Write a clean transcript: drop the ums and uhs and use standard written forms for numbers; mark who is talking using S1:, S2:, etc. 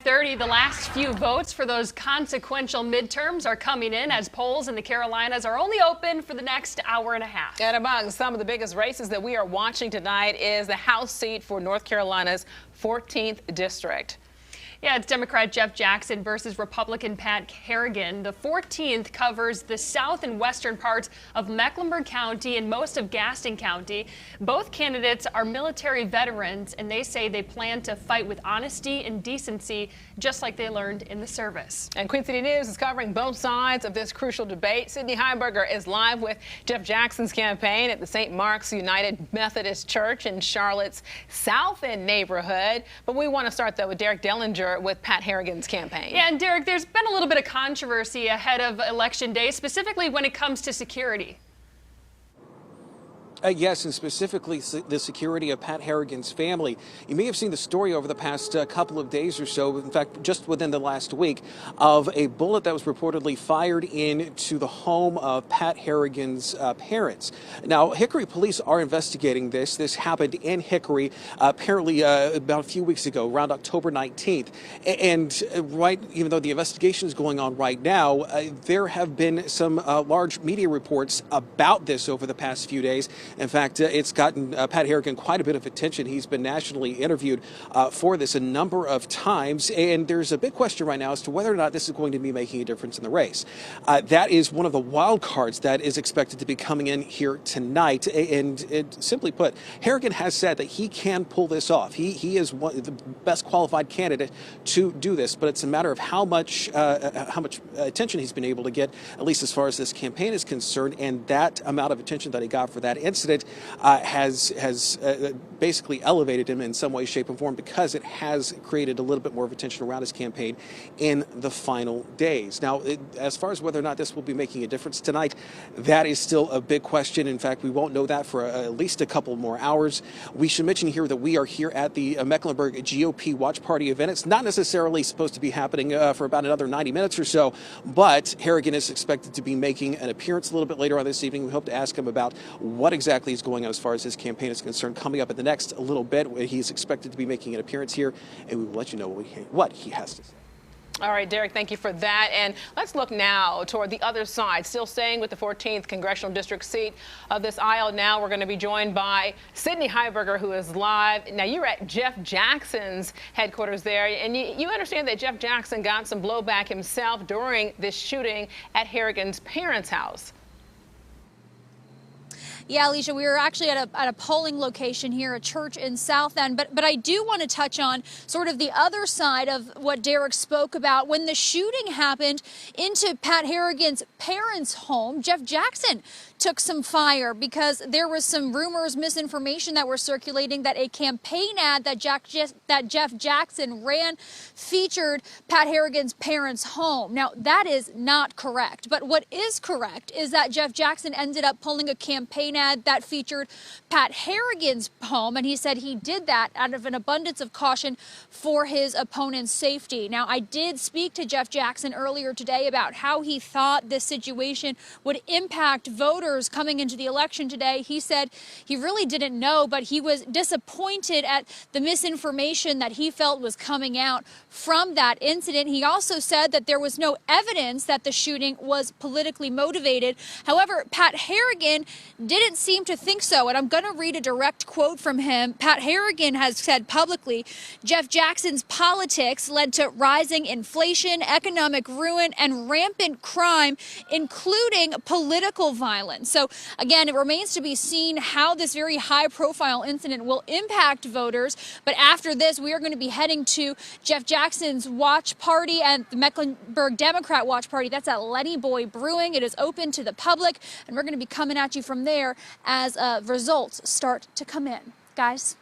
S1: 8:30, the last few votes for those consequential midterms are coming in as polls in the Carolinas are only open for the next hour and a half.
S2: And among some of the biggest races that we are watching tonight is the House seat for North Carolina's 14th district.
S1: Yeah, it's Democrat Jeff Jackson versus Republican Pat Harrington. The 14th covers the south and western parts of Mecklenburg County and most of Gaston County. Both candidates are military veterans, and they say they plan to fight with honesty and decency, just like they learned in the service.
S2: And Queen City News is covering both sides of this crucial debate. Sydney Heiberger is live with Jeff Jackson's campaign at the St. Mark's United Methodist Church in Charlotte's South End neighborhood. But we want to start, though, with Derek Dellinger with Pat Harrington's campaign.
S1: Yeah, and Derek, there's been a little bit of controversy ahead of Election Day, specifically when it comes to security.
S3: Yes, and specifically the security of Pat Harrington's family. You may have seen the story over the past couple of days or so, in fact, just within the last week, of a bullet that was reportedly fired into the home of Pat Harrington's parents. Now, Hickory police are investigating this. This happened in Hickory apparently about a few weeks ago, around October 19th. And even though the investigation is going on right now, there have been some large media reports about this over the past few days. In fact, it's gotten Pat Harrington quite a bit of attention. He's been nationally interviewed for this a number of times, and there's a big question right now as to whether or not this is going to be making a difference in the race. That is one of the wild cards that is expected to be coming in here tonight, and simply put, Harrington has said that he can pull this off. He is the best qualified candidate to do this, but it's a matter of how much attention he's been able to get, at least as far as this campaign is concerned, and that amount of attention that he got for that incident has basically elevated him in some way, shape, and form, because it has created a little bit more of attention around his campaign in the final days. Now, as far as whether or not this will be making a difference tonight, that is still a big question. In fact, we won't know that for at least a couple more hours. We should mention here that we are here at the Mecklenburg GOP Watch Party event. It's not necessarily supposed to be happening for about another 90 minutes or so, but Harrington is expected to be making an appearance a little bit later on this evening. We hope to ask him about what exactly is going on as far as his campaign is concerned. Coming up in the next little bit, he's expected to be making an appearance here, and we will let you know what he has to say.
S2: All right, Derek, thank you for that. And let's look now toward the other side, still staying with the 14th congressional district seat of this aisle. Now we're going to be joined by Sydney Heiberger, who is live. Now, you're at Jeff Jackson's headquarters there, and you understand that Jeff Jackson got some blowback himself during this shooting at Harrington's parents' house.
S4: Yeah, Alicia, we were actually at a polling location here, a church in South End. But I do want to touch on sort of the other side of what Derek spoke about. When the shooting happened into Pat Harrington's parents' home, Jeff Jackson took some fire because there was some rumors, misinformation that were circulating that a campaign ad that Jeff Jackson ran featured Pat Harrington's parents' home. Now, that is not correct. But what is correct is that Jeff Jackson ended up pulling a campaign ad that featured Pat Harrington's home, and he said he did that out of an abundance of caution for his opponent's safety. Now, I did speak to Jeff Jackson earlier today about how he thought this situation would impact voters coming into the election today. He said he really didn't know, but he was disappointed at the misinformation that he felt was coming out from that incident. He also said that there was no evidence that the shooting was politically motivated. However, Pat Harrington didn't seem to think so, and I'm going to read a direct quote from him. Pat Harrington has said publicly, Jeff Jackson's politics led to rising inflation, economic ruin, and rampant crime, including political violence. So again, it remains to be seen how this very high-profile incident will impact voters. But after this, we are going to be heading to Jeff Jackson's watch party and the Mecklenburg Democrat watch party. That's at Lenny Boy Brewing. It is open to the public, and we're going to be coming at you from there as results start to come in. Guys?